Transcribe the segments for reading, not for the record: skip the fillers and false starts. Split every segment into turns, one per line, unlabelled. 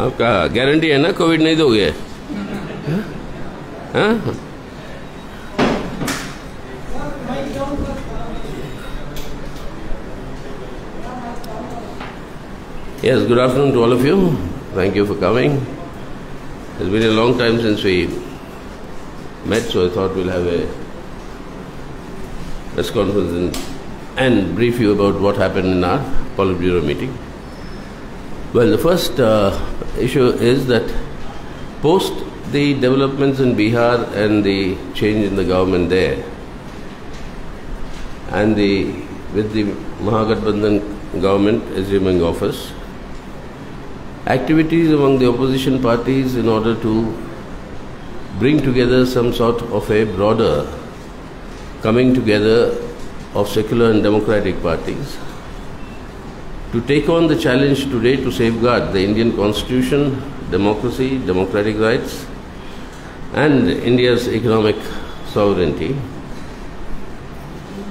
आपका गारंटी है ना कोविड नहीं दोगे? हाँ? Yes, good afternoon to all of you. Thank you for coming. It's been a long time since we met, so I thought we'll have a press conference and brief you about what happened in our Polit Bureau meeting. Well, the first issue is that post the developments in Bihar and the change in the government there, and with the Mahagathbandhan government assuming office, activities among the opposition parties in order to bring together some sort of a broader coming together of secular and democratic parties to take on the challenge today to safeguard the Indian Constitution, democracy, democratic rights, and India's economic sovereignty.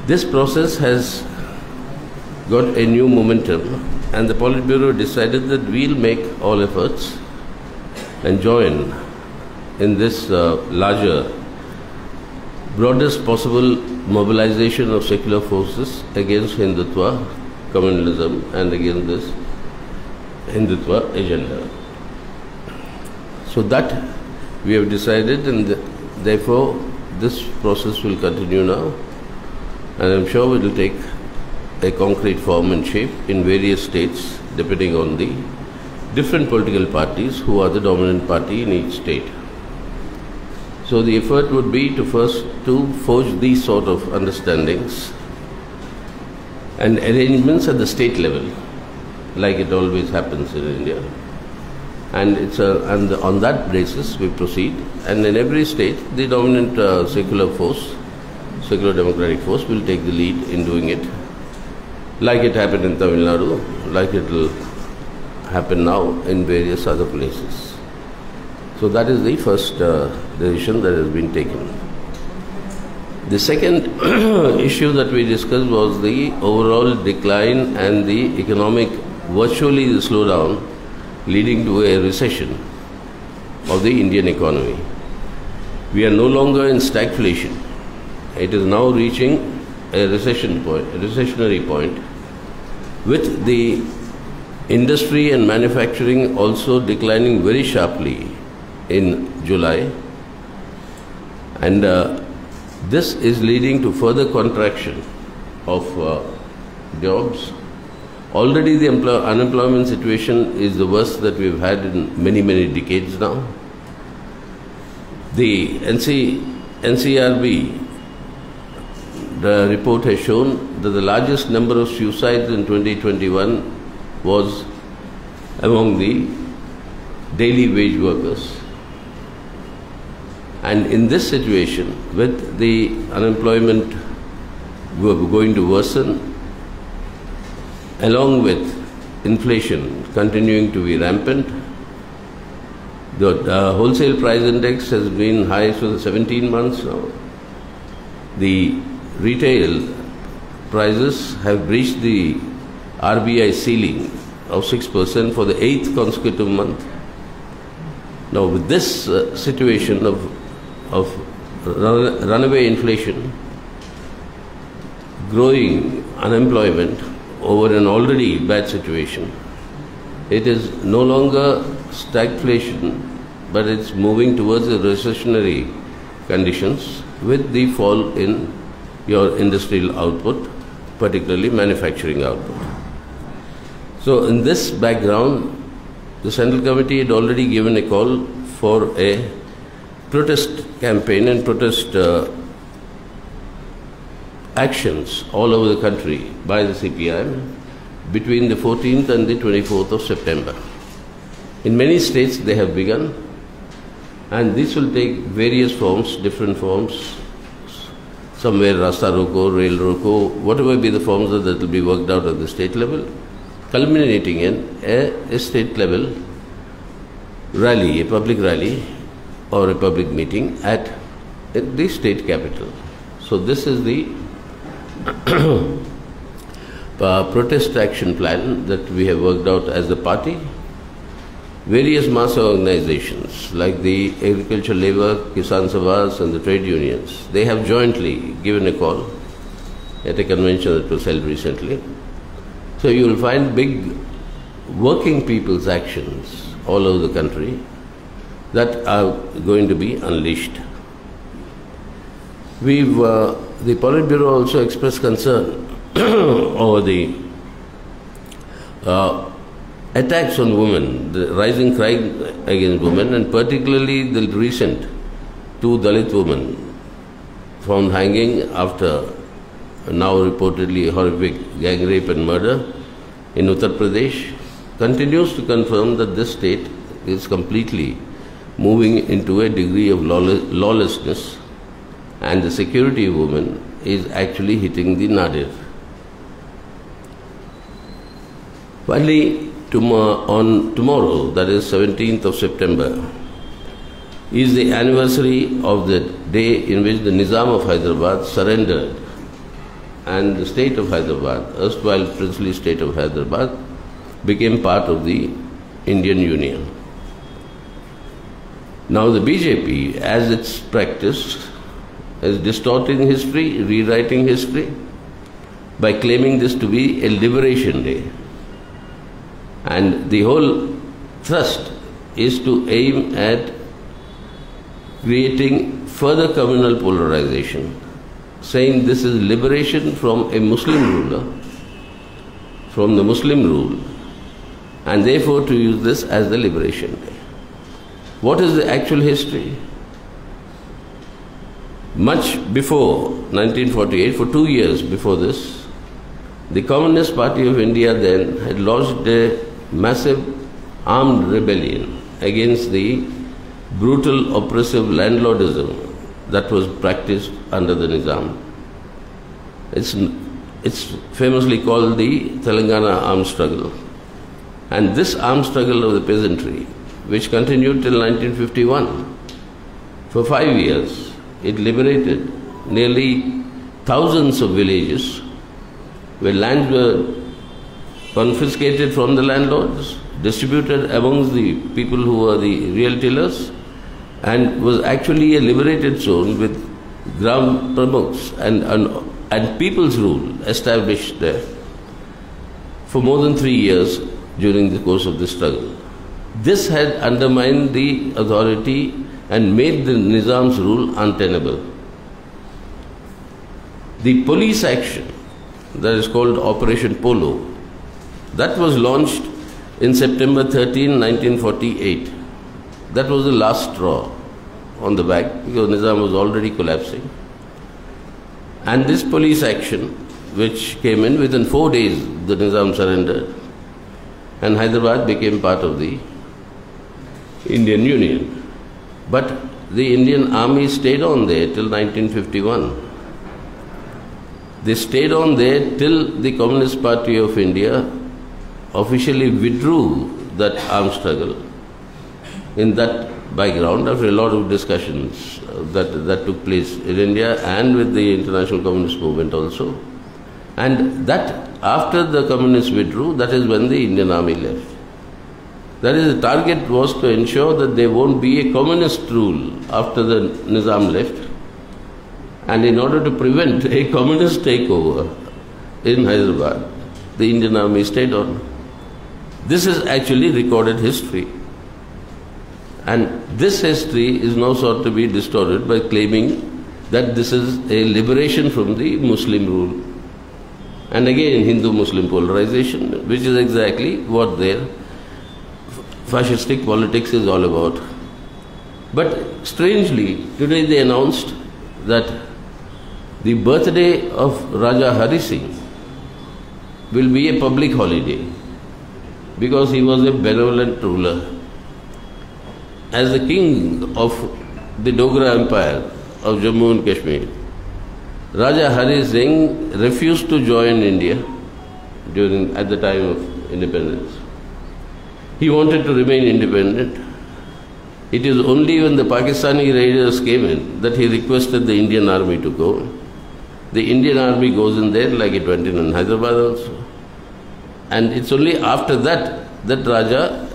This process has got a new momentum, and the Polit Bureau decided that we'll make all efforts and join in this larger, broadest possible mobilization of secular forces against Hindutva, communalism, and against this Hindutva agenda. So that we have decided, and therefore this process will continue now, and I'm sure it will take a concrete form and shape in various states depending on the different political parties who are the dominant party in each state. So the effort would be to first to forge these sort of understandings and arrangements at the state level, like it always happens in India. And and on that basis we proceed, and in every state the dominant secular democratic force will take the lead in doing it, like it happened in Tamil Nadu, like it will happen now in various other places. So that is the first decision that has been taken. The second issue that we discussed was the overall decline and the economic, virtually the slowdown, leading to a recession of the Indian economy. We are no longer in stagflation. It is now reaching a recessionary point, with the industry and manufacturing also declining very sharply in July, and this is leading to further contraction of jobs. Already the unemployment situation is the worst that we've had in many, many decades now. The NCRB, the report has shown that the largest number of suicides in 2021 was among the daily wage workers. And in this situation, with the unemployment going to worsen, along with inflation continuing to be rampant, the wholesale price index has been high for 17 months now. The retail prices have breached the RBI ceiling of 6% for the 8th consecutive month. Now, with this situation of runaway inflation, growing unemployment over an already bad situation, it is no longer stagflation, but it's moving towards the recessionary conditions with the fall in your industrial output, particularly manufacturing output. So in this background, the Central Committee had already given a call for a protest campaign and protest actions all over the country by the CPIM between the 14th and the 24th of September. In many states they have begun, and this will take various forms, different forms, somewhere Rasta Roko, Rail Roko, whatever be the forms that will be worked out at the state level, culminating in a state level rally, a public rally or a public meeting at the state capital. So this is the protest action plan that we have worked out as a party. various mass organizations like the Agricultural Labour, Kisan Sabhas and the trade unions, they have jointly given a call at a convention that was held recently. So you will find big working people's actions all over the country that are going to be unleashed. The Polit Bureau also expressed concern over the attacks on women, the rising crime against women, and particularly the recent 2 Dalit women found hanging after now reportedly horrific gang rape and murder in Uttar Pradesh, continues to confirm that this state is completely moving into a degree of lawlessness, and the security of women is actually hitting the nadir. Finally, on tomorrow, that is 17th of September, is the anniversary of the day in which the Nizam of Hyderabad surrendered and the state of Hyderabad, erstwhile princely state of Hyderabad, became part of the Indian Union. Now the BJP, as its practice, is distorting history, rewriting history, by claiming this to be a liberation day. And the whole thrust is to aim at creating further communal polarization, saying this is liberation from a Muslim ruler, from the Muslim rule, and therefore to use this as the liberation day. What is the actual history? Much before 1948, for 2 years before this, the Communist Party of India then had launched a massive armed rebellion against the brutal oppressive landlordism that was practiced under the Nizam. It's famously called the Telangana armed struggle. And this armed struggle of the peasantry, which continued till 1951, for 5 years, it liberated nearly thousands of villages where lands were confiscated from the landlords, distributed amongst the people who were the real tillers, and was actually a liberated zone with Gram Pramukhs and people's rule established there for more than 3 years during the course of the struggle. This had undermined the authority and made the Nizam's rule untenable. The police action, that is called Operation Polo, that was launched in September 13, 1948. That was the last straw on the back because Nizam was already collapsing. And this police action, which came in within 4 days, the Nizam surrendered, and Hyderabad became part of the Indian Union. But the Indian Army stayed on there till 1951. They stayed on there till the Communist Party of India officially withdrew that armed struggle in that background after a lot of discussions that took place in India and with the international communist movement also. And that after the communists withdrew, that is when the Indian Army left. That is, the target was to ensure that there won't be a communist rule after the Nizam left. And in order to prevent a communist takeover in Hyderabad, the Indian Army stayed on. This is actually recorded history. And this history is now sought to be distorted by claiming that this is a liberation from the Muslim rule. And again, Hindu-Muslim polarization, which is exactly what their fascistic politics is all about. But strangely, today they announced that the birthday of Raja Hari Singh will be a public holiday because he was a benevolent ruler. As the king of the Dogra Empire of Jammu and Kashmir, Raja Hari Singh refused to join India at the time of independence. He wanted to remain independent. It is only when the Pakistani raiders came in that he requested the Indian army to go. The Indian army goes in there like it went in Hyderabad also. And it's only after that that Raja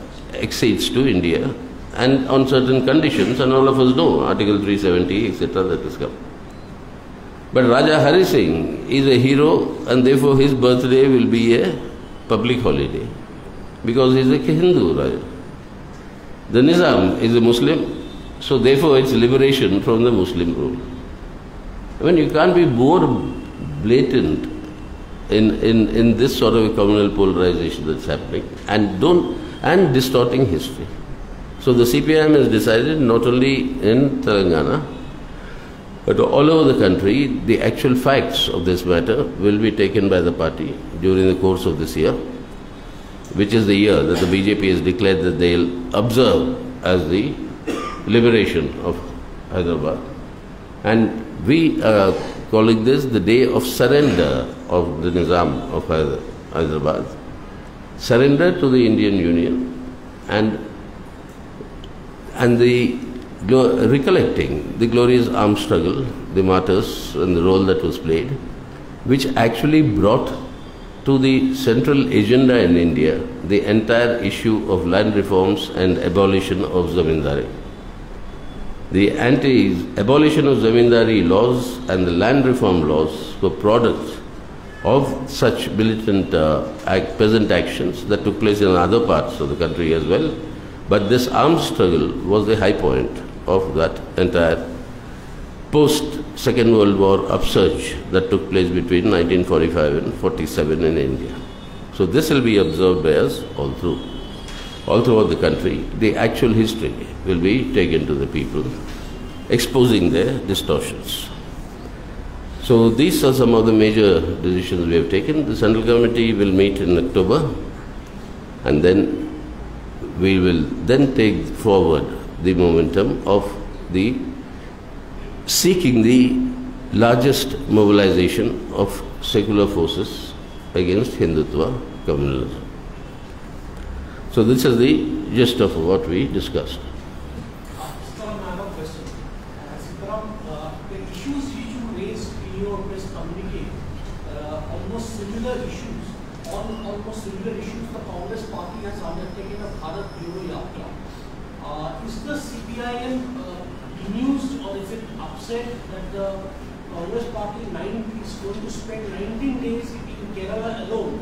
accedes to India, and on certain conditions, and all of us know, Article 370, etc. that has come. But Raja Hari Singh is a hero, and therefore his birthday will be a public holiday, because he is a Hindu Raja. The Nizam is a Muslim, so therefore it's liberation from the Muslim rule. I mean, you can't be more blatant in this sort of a communal polarization that's happening, and distorting history. So the CPIM has decided, not only in Telangana, but all over the country, the actual facts of this matter will be taken by the party during the course of this year, which is the year that the BJP has declared that they'll observe as the liberation of Hyderabad. And we are calling this the day of surrender of the Nizam of Hyderabad. Surrender to the Indian Union, and recollecting the glorious armed struggle, the martyrs and the role that was played, which actually brought to the central agenda in India the entire issue of land reforms and abolition of zamindari. The abolition of zamindari laws and the land reform laws were products of such militant peasant actions that took place in other parts of the country as well. But this armed struggle was the high point of that entire post-Second World War upsurge that took place between 1945 and 47 in India. So this will be observed by us all throughout the country. The actual history will be taken to the people, exposing their distortions. So these are some of the major decisions we have taken. The Central Committee will meet in October, and then we will then take forward the momentum of the seeking the largest mobilization of secular forces against Hindutva communalism. So this is the gist of what we discussed.
Sitaram, I have a question. Sitaram, the issues which you raised in your press communique, almost similar issues, the Congress party has undertaken a Polit Bureau Yatra. Is the CPIM bemused, or is it upset that the Congress party is going to spend 19 days in Kerala alone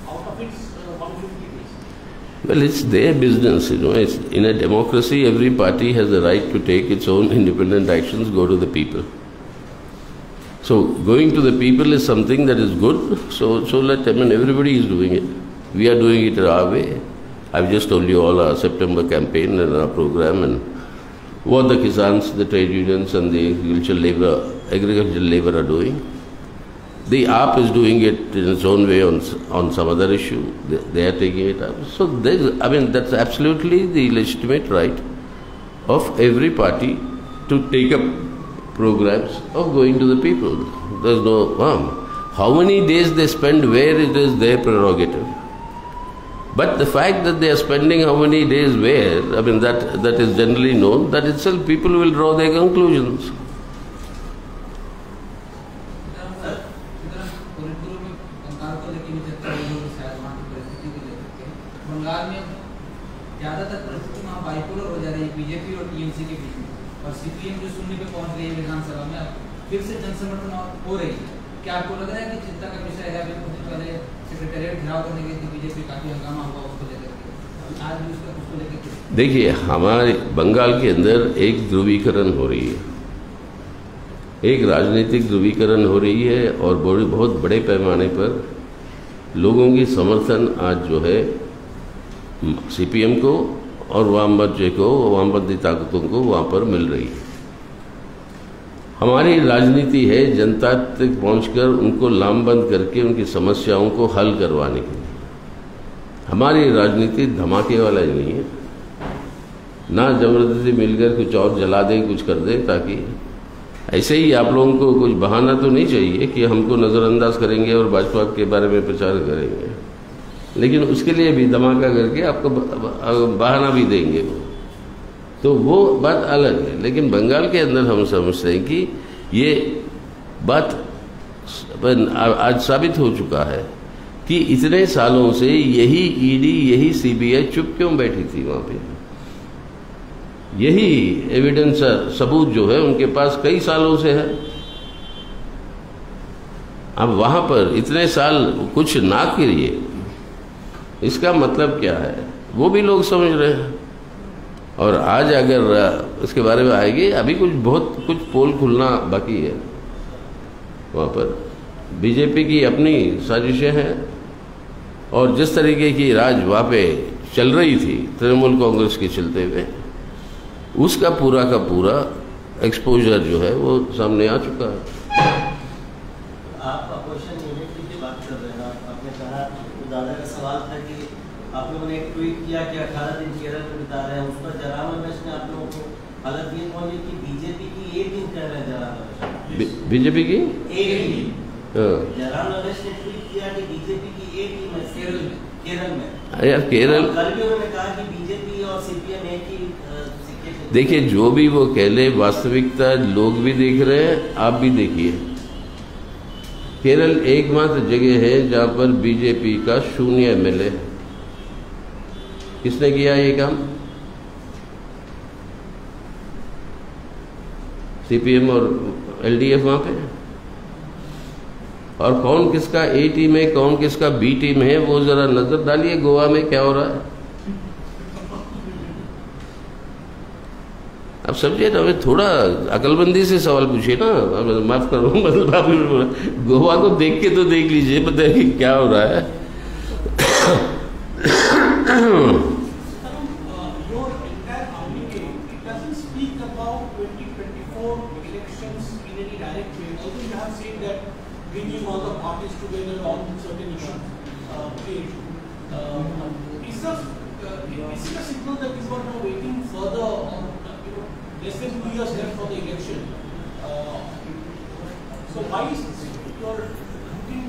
out of its 150 days?
Well, it's their business, It's, in a democracy, every party has the right to take its own independent actions, go to the people. So going to the people is something that is good. So everybody is doing it. We are doing it our way. I've just told you all our September campaign and our program, and what the Kisans, the trade unions and the agricultural labor are doing. The AAP is doing it in its own way on some other issue. They are taking it up. So that's absolutely the legitimate right of every party to take up programs of going to the people. There's no harm. How many days they spend where, it is their prerogative. But the fact that they are spending how many days where, that is generally known, that itself people will draw their conclusions.
BJP और TMC के बीच में, और CPM जो सुनने पे पहुंच रही है विधानसभा में, फिर से जनसमर्थन हो रही है। क्या आपको लग रहा है कि चिंता का विषय है? अभी कुछ दिन पहले सेक्रेटेरिएट घेराव करने गई थी बीजेपी, काफी हंगामा हुआ उसको लेकर के, आज भी उसको लेकर।
देखिए, हमारे बंगाल के अंदर एक ध्रुवीकरण हो रही है, एक राजनीतिक ध्रुवीकरण हो रही है, और बहुत बड़े पैमाने पर लोगों की समर्थन आज जो है सीपीएम को और वामपंथी ताकतों को वहाँ पर मिल रही है। हमारी राजनीति है जनता तक पहुँचकर उनको लामबंद करके उनकी समस्याओं को हल करवाने की। हमारी राजनीति धमाके वाला ही नहीं है, ना जबरदस्ती मिलकर कुछ और जला दें, कुछ कर दें, ताकि ऐसे ही आप लोगों को कुछ बहाना तो नहीं चाहिए कि हमको नज़रअंदाज करेंगे और भाजपा के बारे में प्रचार करेंगे, लेकिन उसके लिए भी धमाका करके आपको बहाना भी देंगे तो वो बात अलग है। लेकिन बंगाल के अंदर हम समझते हैं कि ये बात आज साबित हो चुका है कि इतने सालों से यही ईडी, यही सीबीआई चुप क्यों बैठी थी वहां पे? यही एविडेंस, सबूत जो है उनके पास कई सालों से है। अब वहां पर इतने साल कुछ ना करिए, इसका मतलब क्या है वो भी लोग समझ रहे हैं। और आज अगर इसके बारे में आएगी, अभी बहुत कुछ पोल खुलना बाकी है। वहाँ पर बीजेपी की अपनी साजिशें हैं, और जिस तरीके की राज वहाँ पे चल रही थी तृणमूल कांग्रेस के चलते हुए, उसका पूरा का पूरा एक्सपोजर जो है वो सामने आ चुका है।
आप अपोजिशन यूनिटी की बात कर रहे हैं। आपने कहा, दादा का सवाल था कि आप लोगों ने एक ट्वीट किया कि 18 दिन केरल में बिता रहे हैं। उस पर जयराम रमेश ने आप लोगों को हालत ये पहुंची कि बीजेपी की 1 दिन कह रहे हैं जयराम रमेश।
बीजेपी की
1 दिन। जयराम रमेश ने ट्वीट किया कि बीजेपी की 1 टीम है केरल में।
यार केरल,
कल भी उन्होंने कहा कि बीजेपी और सीपीएम एक ही सिक्के से।
देखिए जो भी वो कह ले, वास्तविकता लोग भी देख रहे हैं, आप भी देखिए। केरल एकमात्र जगह है जहां पर बीजेपी का 0 एमएलए है। किसने किया ये काम? सीपीएम और एलडीएफ वहां पे। और कौन किसका ए टीम है, कौन किसका बी टीम है, वो जरा नजर डालिए गोवा में क्या हो रहा है। अब समझिए ना, हमें थोड़ा अकलमंदी से सवाल पूछिए ना। माफ करो, मतलब आप गोवा को देख के तो देख लीजिए, पता है कि क्या हो रहा है।
Less than 2 years left for the election. So why is you're looking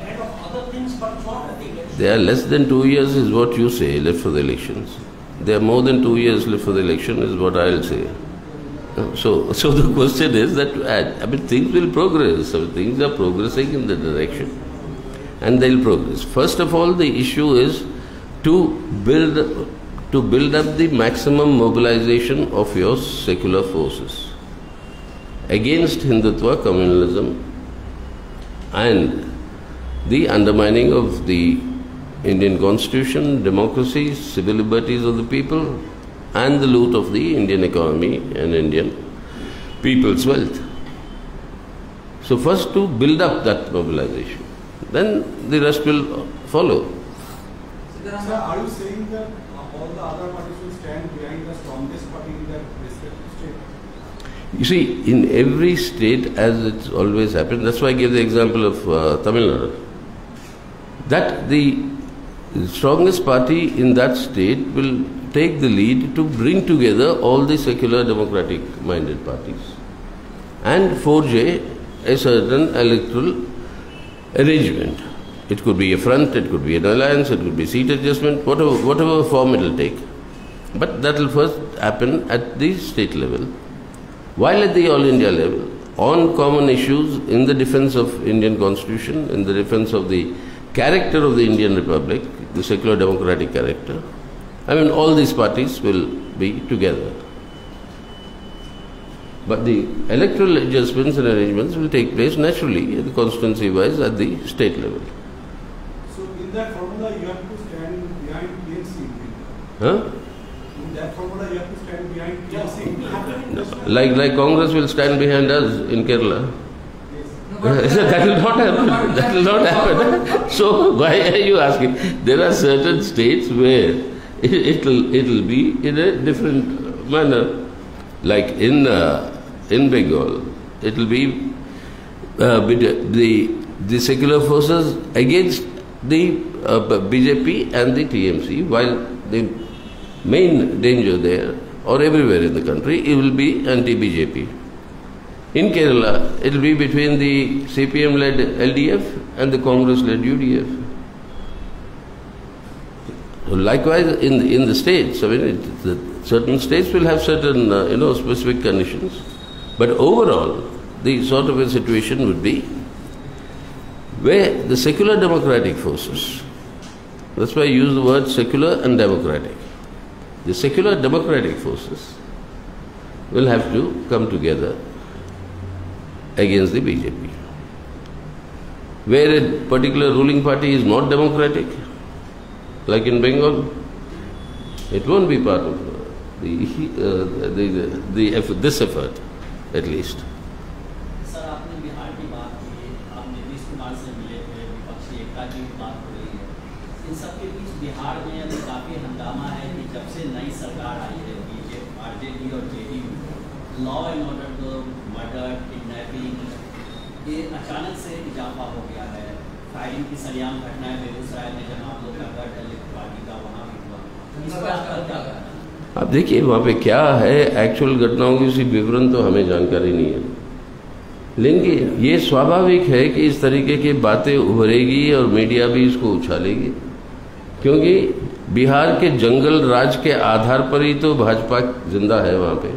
ahead of other things but not at the election?
There are less than 2 years is what you say left for the elections. There are more than 2 years left for the election is what I'll say. So the question is that I mean things will progress. So things are progressing in the direction, and they'll progress. First of all, the issue is to build up the maximum mobilization of your secular forces against Hindutva, communalism, and the undermining of the Indian constitution, democracy, civil liberties of the people, and the loot of the Indian economy and Indian people's wealth. So first to build up that mobilization, then the rest will follow.
Sir, are you saying that all the other parties will stand behind the strongest party in their respective state?
You see, in every state, as it's always happened, that's why I gave the example of Tamil Nadu, that the strongest party in that state will take the lead to bring together all the secular democratic-minded parties and forge a certain electoral arrangement. It could be a front, it could be an alliance, it could be seat adjustment, whatever form it will take. But that will first happen at the state level. While at the all India level, on common issues in the defense of Indian constitution, in the defense of the character of the Indian Republic, the secular democratic character, I mean all these parties will be together. But the electoral adjustments and arrangements will take place naturally, constituency-wise, at the state level.
In that formula, you have to stand behind TMC.
Huh?
In that formula, you have to stand behind TMC.
Like Congress will stand behind us in Kerala.
Yes.
That will not happen. That will not happen. So why are you asking? There are certain states where it will be in a different manner. Like in Bengal, it will be the secular forces against the BJP and the TMC, while the main danger there, or everywhere in the country, it will be anti-BJP. In Kerala, it will be between the CPM-led LDF and the Congress-led UDF. Likewise, in the states, I mean, certain states will have certain specific conditions, but overall, the sort of a situation would be where the secular democratic forces, that's why I use the word secular and democratic. The secular democratic forces will have to come together against the BJP. Where a particular ruling party is not democratic, like in Bengal, it won't be part of this effort, at least.
Sir, आपने बिहार की बात की, आप नीतीश कुमार से मिले थे, विपक्षी एकता की बात हो रही है। इन सब के बीच बिहार में अभी काफी हंगामा है कि जब से नई सरकार आई है, बीजेपी, आरजेडी और जेडीयू, लॉ एंड ऑर्डर को मर्डर, किडनैपिंग, ये अचानक से इजाफा हो गया है। फायरिंग की सरेआम घटनाएं बेगूसराय में, जहां आप लोग का गढ़ है पार्टी का, वहाँ भी हुआ। इस पर आपका क्या कहना है?
अब देखिए वहाँ पे क्या है, एक्चुअल घटनाओं की विवरण तो हमें जानकारी नहीं है, लेकिन ये स्वाभाविक है कि इस तरीके की बातें उभरेगी और मीडिया भी इसको उछालेगी, क्योंकि बिहार के जंगल राज के आधार पर ही तो भाजपा जिंदा है वहाँ पे।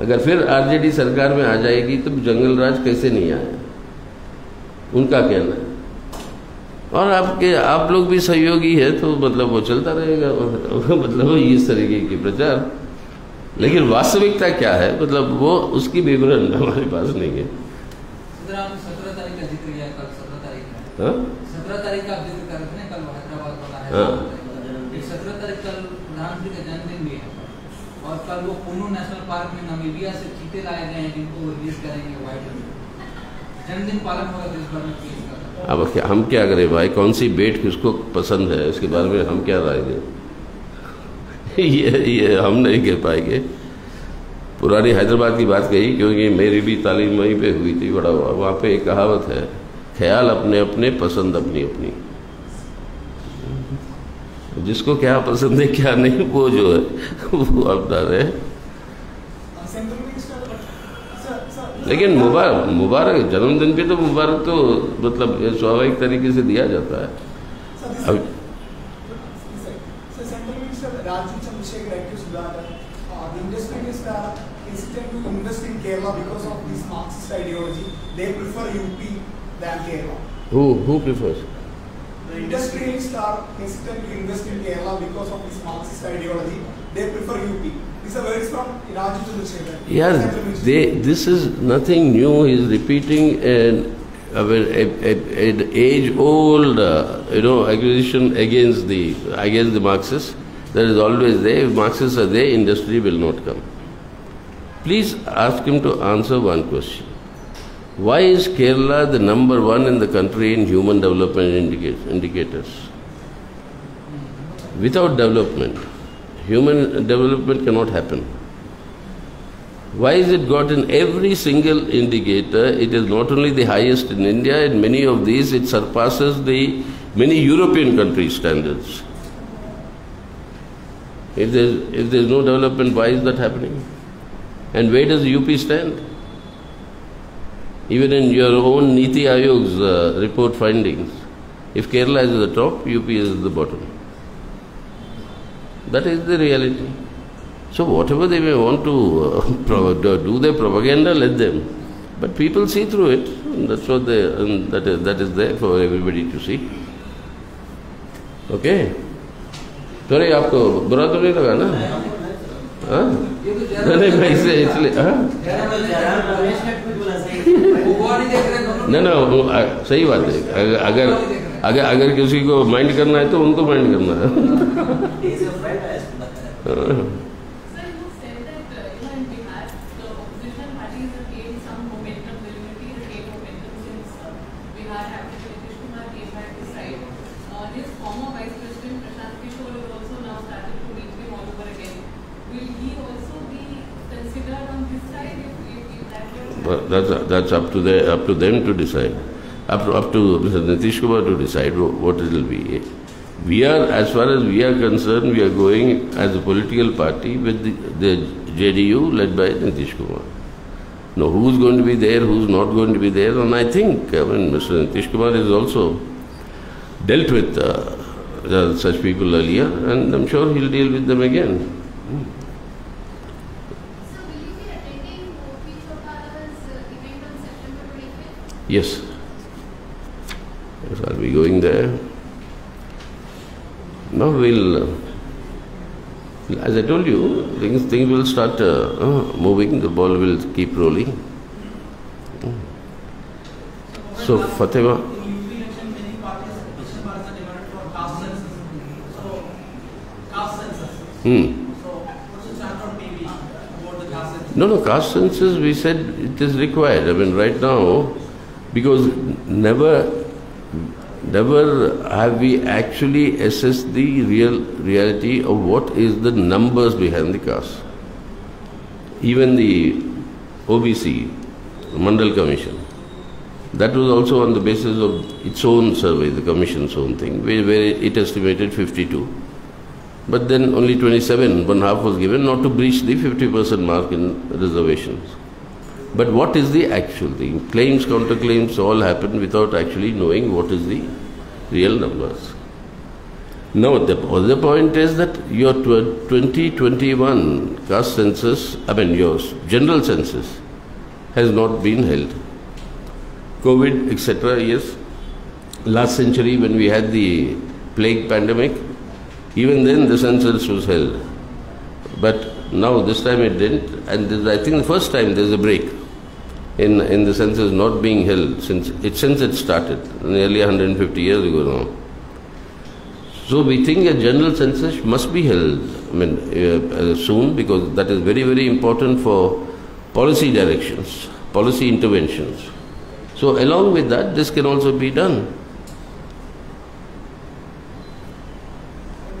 अगर फिर आरजेडी सरकार में आ जाएगी तो जंगल राज कैसे नहीं आए, उनका कहना है। और आप लोग भी सहयोगी है तो मतलब वो चलता रहेगा, मतलब इस तरीके की प्रचार। लेकिन वास्तविकता क्या है, मतलब वो उसकी विवरण हमारे पास नहीं है।
17 तारीख का जिक्र किया, कल 17 तारीख है।
हाँ?
17 तारीख का आप जिक्र कर रहे थे, कल हैदराबाद वाला है।
हाँ।
17 तारीख कल प्रधानमंत्री का जन्मदिन भी है, और कल वो पुनू नेशनल पार्क में नामीबिया से चीते लाए गए हैं, जिनको रिलीज करेंगे व्हाइट में। जन्मदिन पालन होगा देश भर में।
अब हम क्या करें भाई, कौन सी बेट किसको पसंद है इसके बारे में हम क्या राय दें? ये हम नहीं कह पाएंगे। पुरानी हैदराबाद की बात कही, क्योंकि मेरी भी तालीम वहीं पे हुई थी, बड़ा हुआ। वहाँ पे एक कहावत है, ख्याल अपने अपने, पसंद अपनी अपनी। जिसको क्या पसंद है क्या नहीं, वो जो है वो अपना रहे। लेकिन मुबारक जन्मदिन पे तो मुबारक तो मतलब स्वाभाविक तरीके से दिया जाता है। अब who prefers?
The industrialists are hesitant to invest in Kerala because of this Marxist ideology. They prefer UP. These are words from Raju Chandrasekhar.
Yeah, this is nothing new. He is repeating an age-old, accusation against the Marxists. That is always there. If Marxists are there, industry will not come. Please ask him to answer one question. Why is Kerala the number one in the country in human development indicators? Without development, human development cannot happen. Why is it got in every single indicator? It is not only the highest in India, in many of these it surpasses the many European countries' standards. If there is no development, why is that happening? And where does UP stand? Even in your own Niti Ayog's report findings, if Kerala is at the top, UP is at the bottom. That is the reality. So whatever they may want to do their propaganda, let them. But people see through it. And that's what that is there for everybody to see. Okay? Sorry, आपको बुरा तो नहीं लगा ना? हाँ? नहीं मैं इसलिए ना सही बात है। अगर किसी को माइंड करना है तो उनको माइंड करना है। That's up to them to decide. Up to Mr. Nitish Kumar to decide what it will be. We are, as far as we are concerned, we are going as a political party with the JDU led by Nitish Kumar. Now, who's going to be there, who's not going to be there, and I think Mr. Nitish Kumar has also dealt with such people earlier, and I'm sure he'll deal with them again. Yes. So I'll be going there. Now we'll, as I told you, things will start moving, the ball will keep rolling. So Fatima.
In UP election, many parties, Christian parties are demanded for caste census. So, caste census. So, what's the chart on maybe about the caste census?
No, caste census, we said it is required. I mean, right now, because never have we actually assessed the reality of what is the numbers behind the caste. Even the OBC, Mandal Commission, that was also on the basis of its own survey, the Commission's own thing, where it estimated 52. But then only 27, one half was given, not to breach the 50% mark in reservations. But what is the actual thing? Claims, counterclaims all happen without actually knowing what is the real numbers. Now, the other point is that your 2021 caste census, your general census, has not been held. COVID, etc., yes. Last century, when we had the plague pandemic, even then the census was held. But now, this time it didn't, and this, I think the first time there's a break in the census not being held since it started, nearly 150 years ago now. So we think a general census must be held, soon, because that is very, very important for policy directions, policy interventions. So along with that, this can also be done.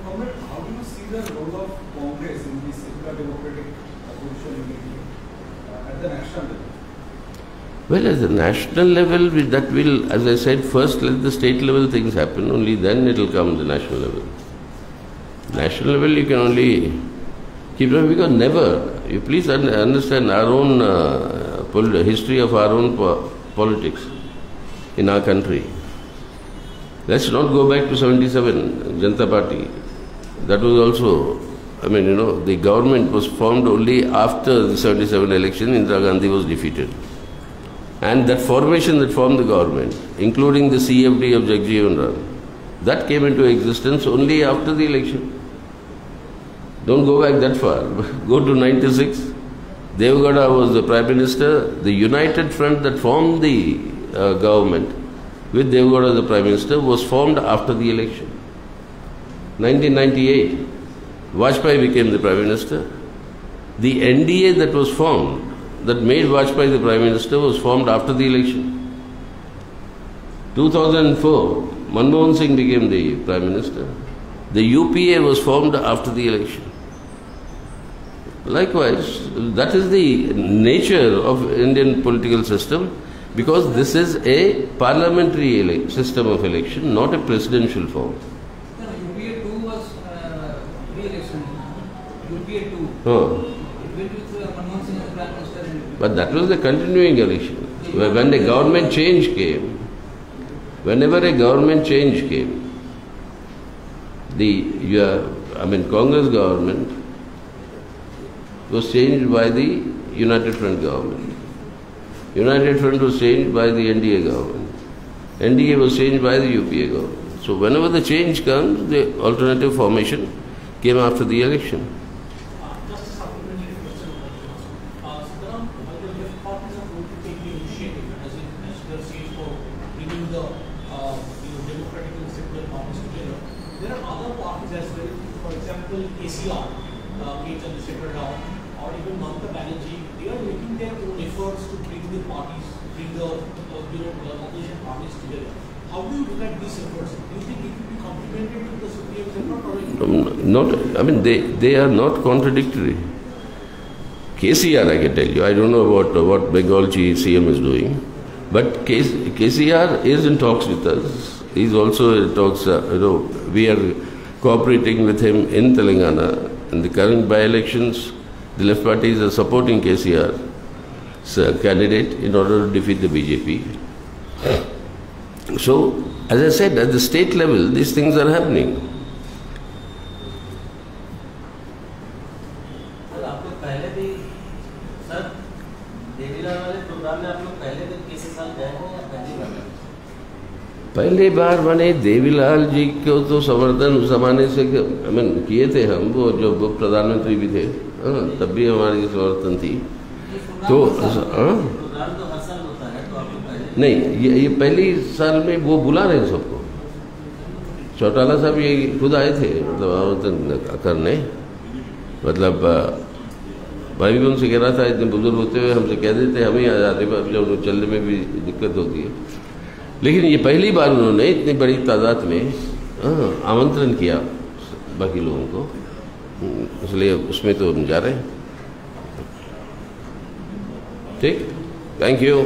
How do you see the role of Congress in this secular democratic opposition unity at the national level?
Well, at the national level, that will, as I said, first let the state level things happen, only then it will come the national level. National level you can only keep on, because never, you please understand our own history of our own politics in our country. Let's not go back to 77, Janata Party. That was also, the government was formed only after the 77 election. Indira Gandhi was defeated. And that formation that formed the government, including the CFD of Jagjeevan Ram, that came into existence only after the election. Don't go back that far. Go to 96. Deve Gowda was the Prime Minister. The United Front that formed the government with Deve Gowda as the Prime Minister was formed after the election. 1998, Vajpayee became the Prime Minister. The NDA that was formed, that made Vajpayee the Prime Minister, was formed after the election. 2004, Manmohan Singh became the Prime Minister. The UPA was formed after the election. Likewise, that is the nature of Indian political system, because this is a parliamentary system of election, not a presidential form.
No, UPA 2 was pre-election. UPA 2.
Oh.
It went with Manmohan Singh as the Prime Minister.
But that was the continuing election. When a government change came, whenever a government change came, Congress government was changed by the United Front government. United Front was changed by the NDA government. NDA was changed by the UPA government. So whenever the change comes, the alternative formation came after the election.
Just a supplementary question. Sitaram, the left parties are going to take the initiative, as you have said, for bringing the democratic and secular parties together. There are other parties as well. For example, ACR, K. Chandrasekhar Rao, or even Mamata Banerjee. They are making their own efforts to bring the parties, bring the opposition parties together. How do you look at these efforts? Do you think it will be complementary to the CPM's effort, or
They are not contradictory. KCR, I can tell you, I don't know what Bengal CM is doing, but KCR is in talks with us. He's also in talks, we are cooperating with him in Telangana. In the current by-elections, the left parties are supporting KCR's candidate in order to defeat the BJP. So, as I said, at the state level, these things are happening. पहली बार मैंने देवीलाल जी को तो समर्थन उस जमाने से किए थे हम, वो जब प्रधानमंत्री भी थे, तब भी हमारी समर्थन थी। तो नहीं, ये पहली साल में वो बुला रहे हैं सबको। चौटाला साहब ये खुद आए थे, मतलब आमंत्रण करने। मतलब भाई भी उनसे कह रहा था, इतने बुजुर्ग होते हुए हमसे कह देते हम ही आ जाते, जब चलने में भी दिक्कत होती है। लेकिन ये पहली बार उन्होंने इतनी बड़ी तादाद में आमंत्रण किया बाकी लोगों को, इसलिए उसमें तो हम जा रहे हैं। ठीक, थैंक यू।